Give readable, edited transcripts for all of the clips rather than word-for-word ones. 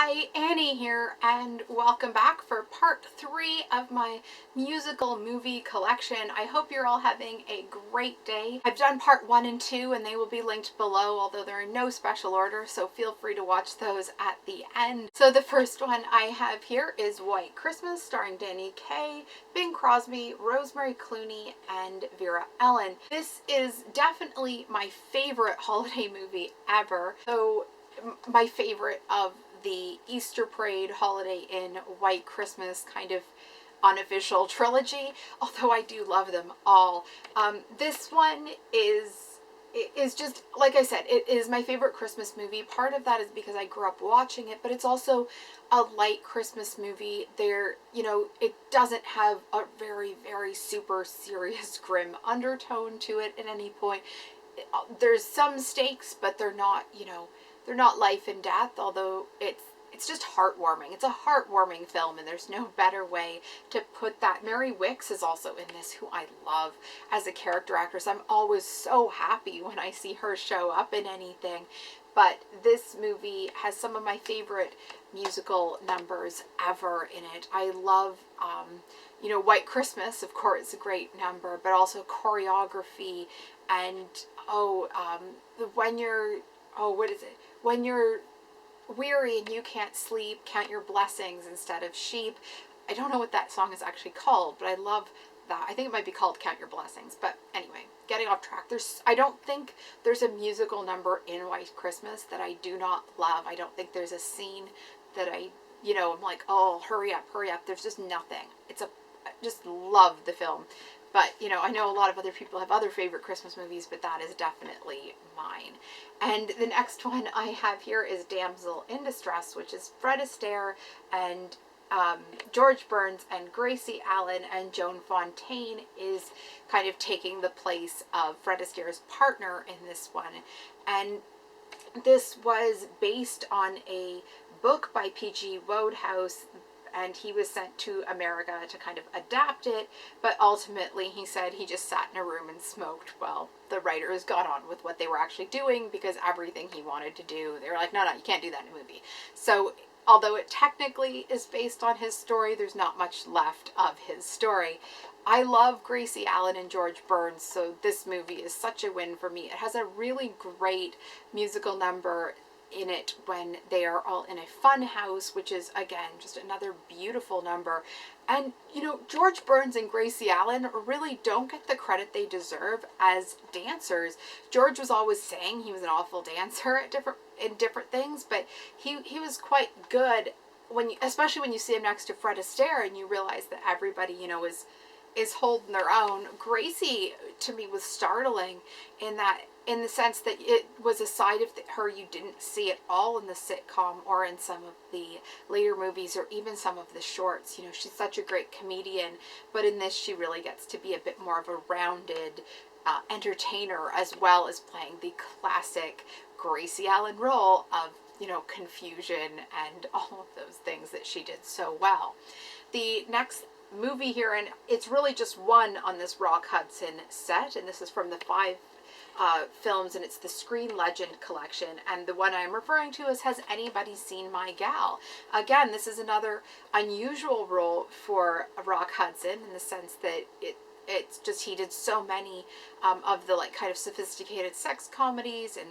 Hi, Annie here, and welcome back for part 3 of my musical movie collection. I hope you're all having a great day. I've done part 1 and 2, and they will be linked below, although they're in no special order, so feel free to watch those at the end. So the first one I have here is White Christmas, starring Danny Kaye, Bing Crosby, Rosemary Clooney, and Vera Ellen. This is definitely my favorite holiday movie ever. So my favorite of the Easter Parade, Holiday Inn, White Christmas kind of unofficial trilogy, although I do love them all. This one is just, like I said, it is my favorite Christmas movie. Part of that is because I grew up watching it, but it's also a light Christmas movie. It doesn't have a very, very super serious, grim undertone to it at any point. There's some stakes, but they're not, they're not life and death, although it's just heartwarming. It's a heartwarming film, and there's no better way to put that. Mary Wickes is also in this, who I love as a character actress. I'm always so happy when I see her show up in anything. But this movie has some of my favorite musical numbers ever in it. I love, White Christmas, of course, is a great number, but also choreography and, when you're weary and you can't sleep, count your blessings instead of sheep. I don't know what that song is actually called, but I love that. I think it might be called Count Your Blessings. But anyway, getting off track. I don't think there's a musical number in White Christmas that I do not love. I don't think there's a scene that I'm like, oh, hurry up, hurry up. There's just nothing. I just love the film. But, I know a lot of other people have other favorite Christmas movies, but that is definitely mine. And the next one I have here is Damsel in Distress, which is Fred Astaire and George Burns and Gracie Allen, and Joan Fontaine is kind of taking the place of Fred Astaire's partner in this one. And this was based on a book by P.G. Wodehouse, and he was sent to America to kind of adapt it, but ultimately he said he just sat in a room and smoked while the writers got on with what they were actually doing, because everything he wanted to do, they were like, no, you can't do that in a movie. So although it technically is based on his story, there's not much left of his story. I love Gracie Allen and George Burns, so this movie is such a win for me. It has a really great musical number in it when they are all in a fun house, which is, again, just another beautiful number. And, George Burns and Gracie Allen really don't get the credit they deserve as dancers. George was always saying he was an awful dancer in different things, but he was quite good, especially when you see him next to Fred Astaire and you realize that everybody, is holding their own. Gracie, to me, was startling in the sense that it was a side of her you didn't see at all in the sitcom or in some of the later movies or even some of the shorts. She's such a great comedian, but in this she really gets to be a bit more of a rounded entertainer, as well as playing the classic Gracie Allen role of, confusion and all of those things that she did so well. The next movie here, and it's really just one on this Rock Hudson set, and this is from the 5 films, and it's the Screen Legend collection, and the one I'm referring to is Has Anybody Seen My Gal? Again, this is another unusual role for Rock Hudson in the sense that it's just, he did so many of the kind of sophisticated sex comedies and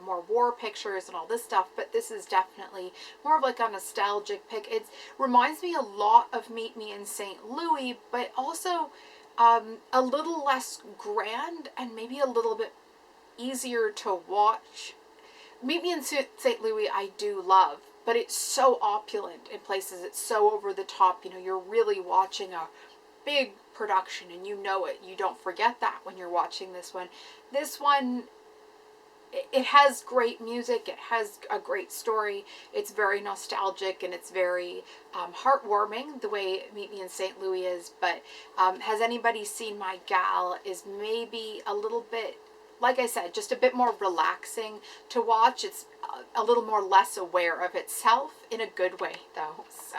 more war pictures and all this stuff, but this is definitely more of a nostalgic pick. It reminds me a lot of Meet Me in St. Louie, but also a little less grand and maybe a little bit easier to watch. Meet Me in St. Louie I do love, but it's so opulent in places. It's so over the top. You're really watching a big production, and you don't forget that when you're watching this one. This one, it has great music, it has a great story, it's very nostalgic, and it's very heartwarming the way Meet Me in St. Louie is, but Has Anybody Seen My Gal is maybe a little bit, like I said, just a bit more relaxing to watch. It's a little more less aware of itself in a good way, though. So,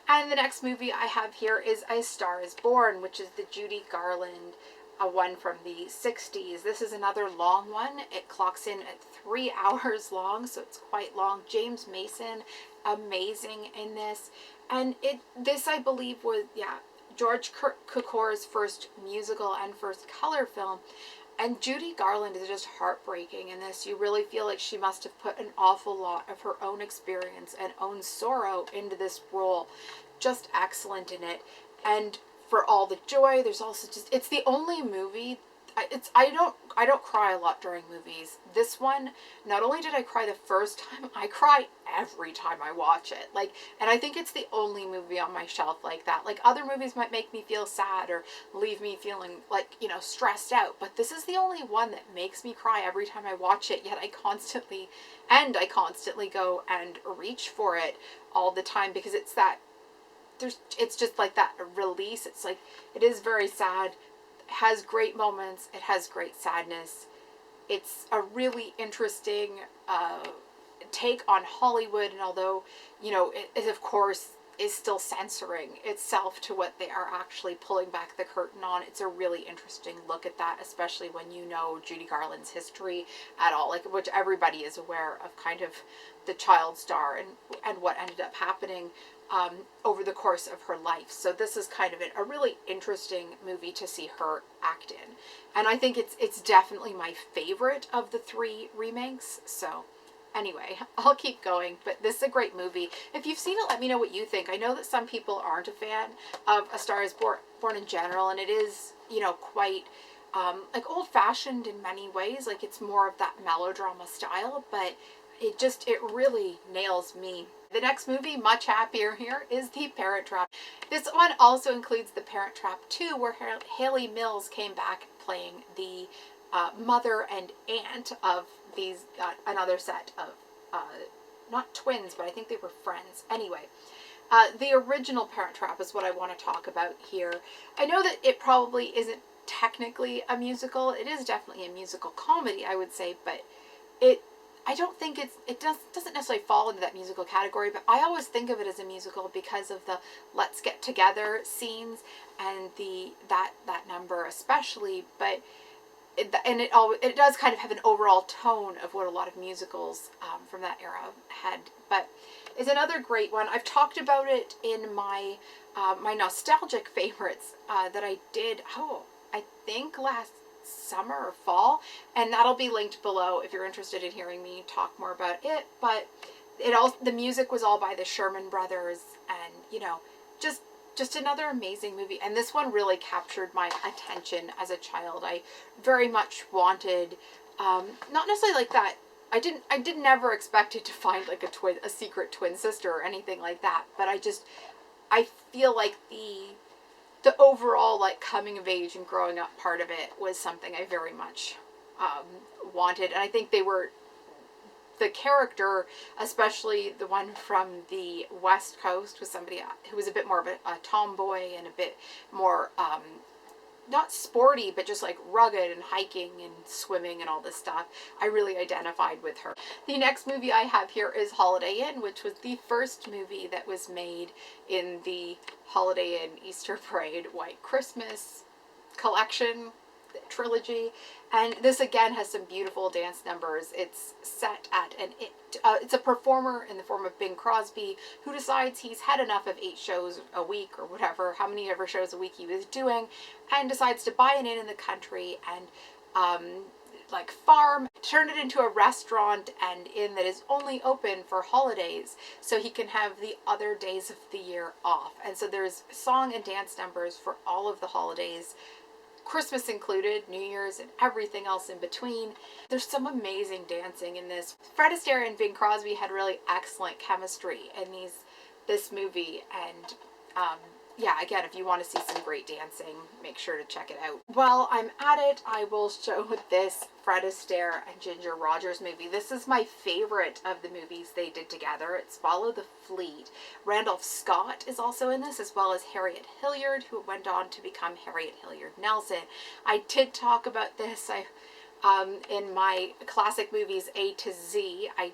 and the next movie I have here is A Star is Born, which is the Judy Garland a one from the 60s. This is another long one. It clocks in at 3 hours long, so it's quite long. James Mason, amazing in this. And this I believe was, yeah, George Cukor's first musical and first color film. And Judy Garland is just heartbreaking in this. You really feel like she must have put an awful lot of her own experience and own sorrow into this role. Just excellent in it. And for all the joy, there's also just, it's the only movie, I don't cry a lot during movies. This one, not only did I cry the first time, I cry every time I watch it. Like, and I think it's the only movie on my shelf like that. Like, other movies might make me feel sad or leave me feeling like, you know, stressed out, but this is the only one that makes me cry every time I watch it. Yet I constantly go and reach for it all the time, because it's that, it's just like that release. It's like, it is very sad. It has great moments. It has great sadness. It's a really interesting take on Hollywood, and although, you know, it of course is still censoring itself to what they are actually pulling back the curtain on, it's a really interesting look at that, especially when you know Judy Garland's history at all, like, which everybody is aware of, kind of the child star and what ended up happening over the course of her life. So this is kind of a really interesting movie to see her act in. And I think it's definitely my favorite of the 3 remakes. So anyway, I'll keep going, but this is a great movie. If you've seen it, let me know what you think. I know that some people aren't a fan of A Star is Born in general, and it is, you know, quite like old-fashioned in many ways. Like, it's more of that melodrama style, but it really nails me. The next movie, much happier here, is The Parrot Trap. This one also includes The Parrot Trap 2, where Haley Mills came back playing the mother and aunt of these, another set of, not twins, but I think they were friends. Anyway, the original Parrot Trap is what I want to talk about here. I know that it probably isn't technically a musical. It is definitely a musical comedy, I would say, but I don't think it doesn't necessarily fall into that musical category, but I always think of it as a musical because of the let's get together scenes and that number especially, but it does kind of have an overall tone of what a lot of musicals from that era had. But it's another great one. I've talked about it in my my nostalgic favorites that I did, I think last summer or fall, and that'll be linked below if you're interested in hearing me talk more about it. But the music was all by the Sherman Brothers, and, you know, just another amazing movie. And this one really captured my attention as a child. I very much wanted, not necessarily like that, I didn't never expect it to find like a secret twin sister or anything like that, but I feel like the overall, like, coming of age and growing up part of it was something I very much wanted. And I think the character, especially the one from the West Coast, was somebody who was a bit more of a tomboy and a bit more, not sporty, but just like rugged and hiking and swimming and all this stuff. I really identified with her. The next movie I have here is Holiday Inn, which was the first movie that was made in the Holiday Inn Easter Parade White Christmas collection trilogy. And this again has some beautiful dance numbers. It's set at it's a performer in the form of Bing Crosby, who decides he's had enough of 8 shows a week or whatever, how many ever shows a week he was doing, and decides to buy an inn in the country and like farm, turn it into a restaurant and inn that is only open for holidays, so he can have the other days of the year off. And so there's song and dance numbers for all of the holidays, Christmas included, New Year's, and everything else in between. There's some amazing dancing in this. Fred Astaire and Bing Crosby had really excellent chemistry in this movie, and yeah, again, if you want to see some great dancing, make sure to check it out. While I'm at it, I will show this Fred Astaire and Ginger Rogers movie. This is my favorite of the movies they did together. It's Follow the Fleet. Randolph Scott is also in this, as well as Harriet Hilliard, who went on to become Harriet Hilliard Nelson. I did talk about this in my classic movies A to Z. I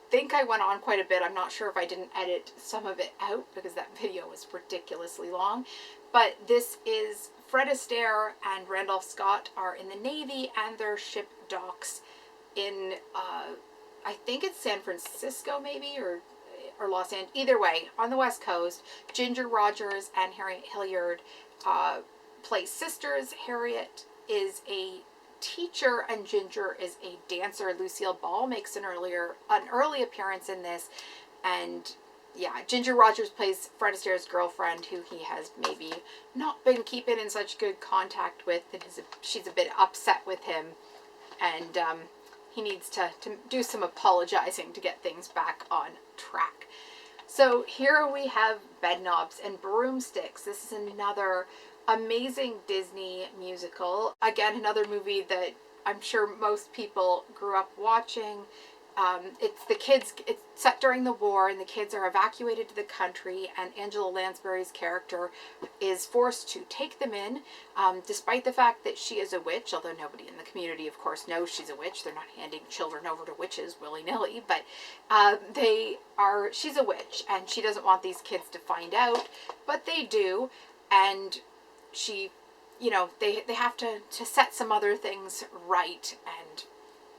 think I went on quite a bit. I'm not sure if I didn't edit some of it out because that video was ridiculously long. But this is Fred Astaire and Randolph Scott are in the Navy, and their ship docks in, I think it's San Francisco maybe, or Los Angeles. Either way, on the West Coast. Ginger Rogers and Harriet Hilliard play sisters. Harriet is a teacher and Ginger is a dancer. Lucille Ball makes an early appearance in this, and yeah, Ginger Rogers plays Fred Astaire's girlfriend, who he has maybe not been keeping in such good contact with, and she's a bit upset with him, and he needs to do some apologizing to get things back on track. So here we have Bedknobs and Broomsticks. This is another amazing Disney musical. Again, another movie that I'm sure most people grew up watching. It's set during the war, and the kids are evacuated to the country, and Angela Lansbury's character is forced to take them in, despite the fact that she is a witch, although nobody in the community, of course, knows she's a witch. They're not handing children over to witches willy-nilly, but she's a witch, and she doesn't want these kids to find out, but they do, and she, they have to set some other things right, and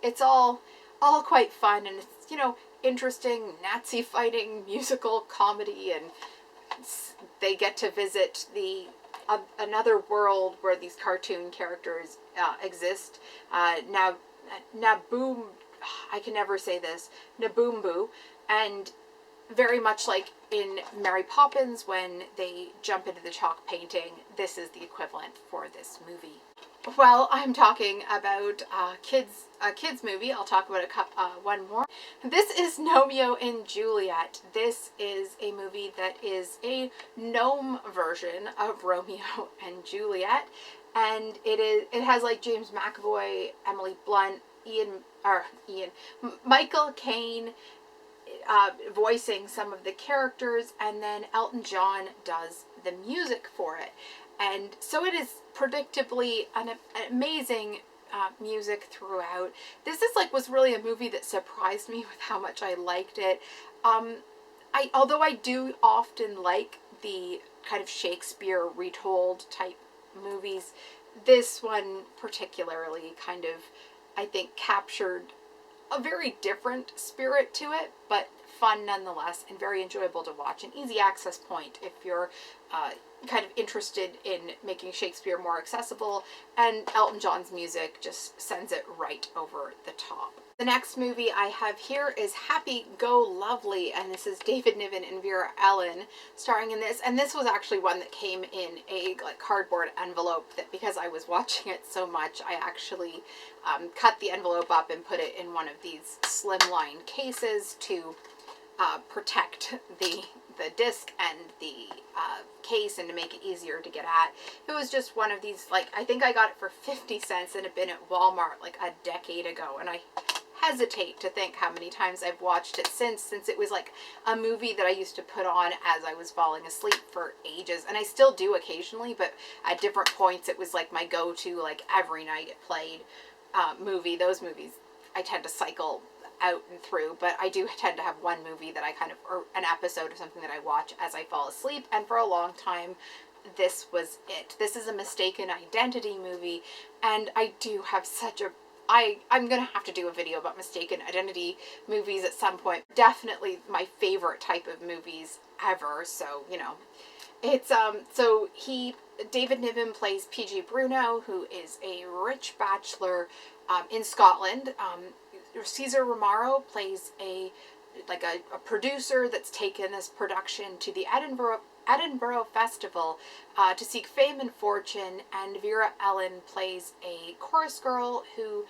it's all quite fun, and it's, interesting Nazi fighting musical comedy, and they get to visit another world where these cartoon characters exist. Naboom, I can never say this, Naboombu, and very much like in Mary Poppins when they jump into the chalk painting, this is the equivalent for this movie. Well, I'm talking about a kids movie. I'll talk about one more. This is Gnomeo and Juliet. This is a movie that is a gnome version of Romeo and Juliet, and it has like James McAvoy, Emily Blunt, Michael Caine voicing some of the characters, and then Elton John does the music for it. And so it is predictably an amazing music throughout. This was really a movie that surprised me with how much I liked it. Although I do often like the kind of Shakespeare retold type movies, this one particularly kind of, I think, captured a very different spirit to it, but fun nonetheless, and very enjoyable to watch. An easy access point if you're kind of interested in making Shakespeare more accessible, and Elton John's music just sends it right over the top. The next movie I have here is Happy Go Lovely, and this is David Niven and Vera Ellen starring in this, and this was actually one that came in a cardboard envelope that, because I was watching it so much, I actually cut the envelope up and put it in one of these slimline cases to protect the disc and the case, and to make it easier to get at. It was just one of these, I think I got it for 50 cents and it had been at Walmart a decade ago, and I hesitate to think how many times I've watched it since it was a movie that I used to put on as I was falling asleep for ages, and I still do occasionally, but at different points it was my go-to, every night it played movie. Those movies I tend to cycle out and through, but I do tend to have one movie that I or an episode of something that I watch as I fall asleep, and for a long time this was it. This is a Mistaken Identity movie, and I do have such a I'm gonna have to do a video about Mistaken Identity movies at some point. Definitely my favorite type of movies ever, so it's David Niven plays PG Bruno, who is a rich bachelor in Scotland. Cesar Romero plays a producer that's taken this production to the Edinburgh Festival to seek fame and fortune, and Vera Ellen plays a chorus girl who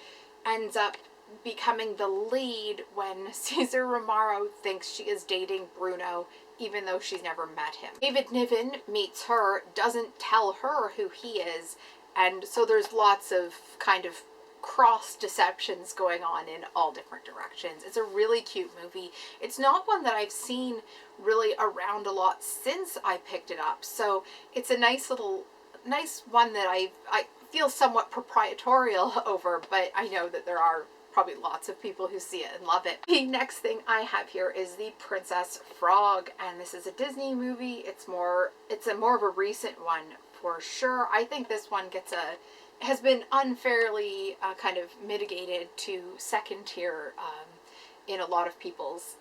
ends up becoming the lead when Cesar Romero thinks she is dating Bruno, even though she's never met him. David Niven meets her, doesn't tell her who he is, and so there's lots of kind of cross deceptions going on in all different directions. It's a really cute movie. It's not one that I've seen really around a lot since I picked it up, so it's a nice one that I feel somewhat proprietorial over, but I know that there are probably lots of people who see it and love it. The next thing I have here is The Princess Frog, and this is a Disney movie. It's more of a recent one for sure. I think this one has been unfairly kind of mitigated to second tier in a lot of people's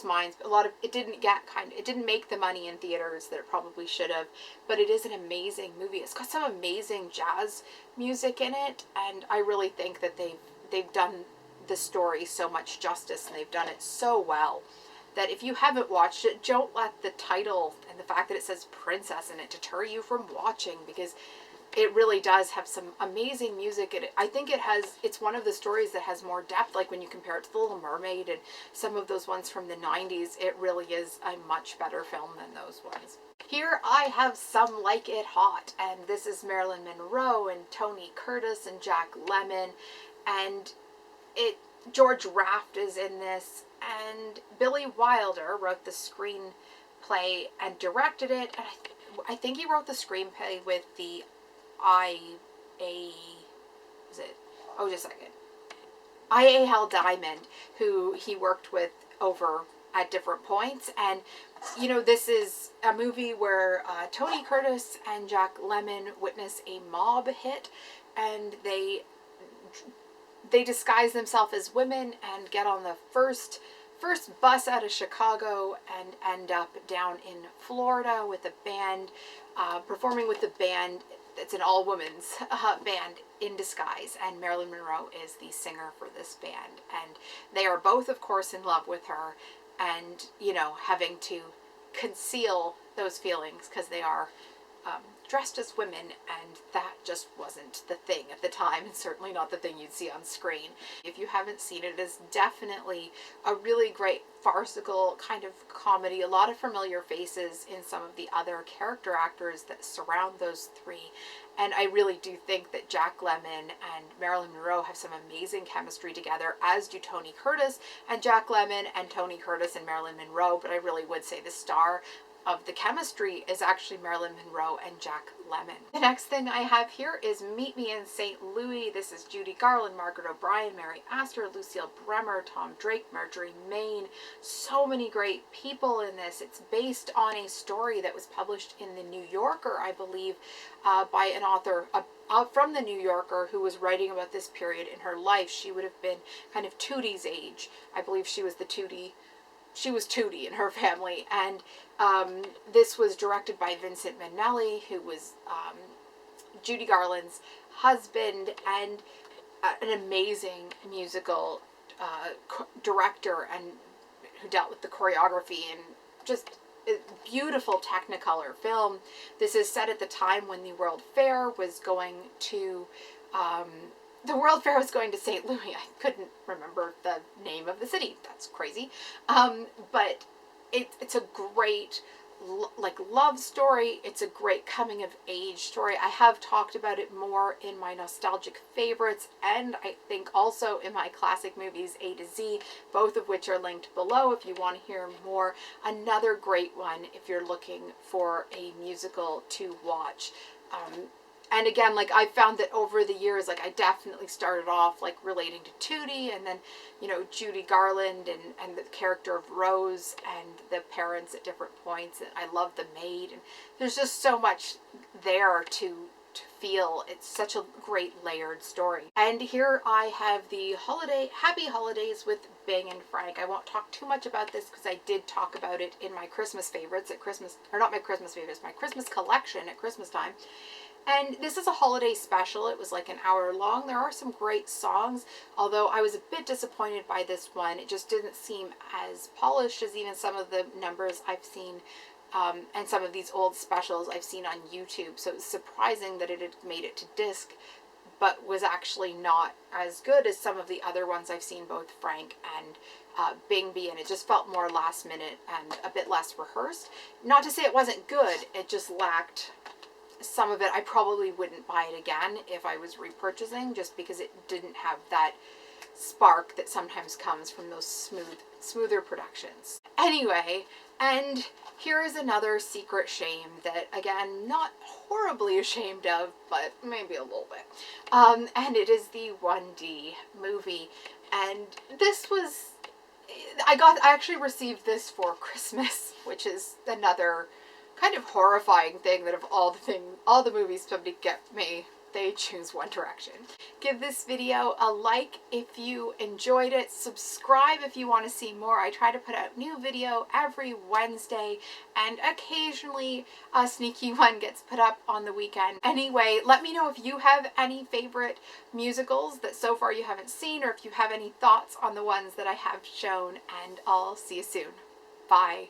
minds. It didn't make the money in theaters that it probably should have, but it is an amazing movie. It's got some amazing jazz music in it, and I really think that they've done the story so much justice, and they've done it so well that if you haven't watched it, don't let the title and the fact that it says princess in it deter you from watching, because it really does have some amazing music. I think it's one of the stories that has more depth, like when you compare it to The Little Mermaid and some of those ones from the 90s, it really is a much better film than those ones. Here I have Some Like It Hot, and this is Marilyn Monroe and Tony Curtis and Jack Lemmon, and George Raft is in this, and Billy Wilder wrote the screenplay and directed it, and I think he wrote the screenplay with the I.A. Hal Diamond, who he worked with over at different points. And, you know, this is a movie where Tony Curtis and Jack Lemmon witness a mob hit, and they disguise themselves as women and get on the first bus out of Chicago and end up down in Florida with a band, performing with the band. It's an all-women's band in disguise, and Marilyn Monroe is the singer for this band. And they are both, of course, in love with her, and, you know, having to conceal those feelings because they are dressed as women, and that just wasn't the thing at the time, and certainly not the thing you'd see on screen. If you haven't seen it, it is definitely a really great farcical kind of comedy. A lot of familiar faces in some of the other character actors that surround those three, and I really do think that Jack Lemmon and Marilyn Monroe have some amazing chemistry together, as do Tony Curtis and Jack Lemmon, and Tony Curtis and Marilyn Monroe, but I really would say the star of the chemistry is actually Marilyn Monroe and Jack Lemmon. The next thing I have here is Meet Me in St. Louie. This is Judy Garland, Margaret O'Brien, Mary Astor, Lucille Bremer, Tom Drake, Marjorie Main. So many great people in this. It's based on a story that was published in the New Yorker, I believe, by an author from the New Yorker who was writing about this period in her life. She would have been kind of Tootie's age. I believe she was Tootie in her family, and this was directed by Vincent Minnelli, who was Judy Garland's husband, and an amazing musical director, and who dealt with the choreography, and just a beautiful Technicolor film. This is set at the time when the World Fair was going to St. Louis. I couldn't remember the name of the city. That's crazy. But it's a great love story. It's a great coming of age story. I have talked about it more in my nostalgic favorites, and I think also in my classic movies A to Z, both of which are linked below if you want to hear more. Another great one if you're looking for a musical to watch. And again, like, I found that over the years, like, I definitely started off, like, relating to Tootie, and then, you know, Judy Garland and the character of Rose and the parents at different points. And I love the maid, and there's just so much there to feel. It's such a great layered story. And here I have the Happy Holidays with Bing and Frank. I won't talk too much about this because I did talk about it in my Christmas favorites at Christmas, or not my Christmas favorites, my Christmas collection at Christmas time. And this is a holiday special. It was like an hour long. There are some great songs, although I was a bit disappointed by this one. It just didn't seem as polished as even some of the numbers I've seen, and some of these old specials I've seen on YouTube. So it was surprising that it had made it to disc, but was actually not as good as some of the other ones I've seen both Frank and Bing be in. It just felt more last minute and a bit less rehearsed. Not to say it wasn't good, it just lacked some of it. I probably wouldn't buy it again if I was repurchasing, just because it didn't have that spark that sometimes comes from those smoother productions. Anyway, and Here is another secret shame that, again, not horribly ashamed of, but maybe a little bit. And it is the 1D movie. And this was, I actually received this for Christmas, which is another kind of horrifying thing that of all the movies somebody get me, they choose One Direction. Give this video a like if you enjoyed it. Subscribe if you want to see more. I try to put out new video every Wednesday, and occasionally a sneaky one gets put up on the weekend. Anyway, let me know if you have any favorite musicals that so far you haven't seen, or if you have any thoughts on the ones that I have shown, and I'll see you soon. Bye.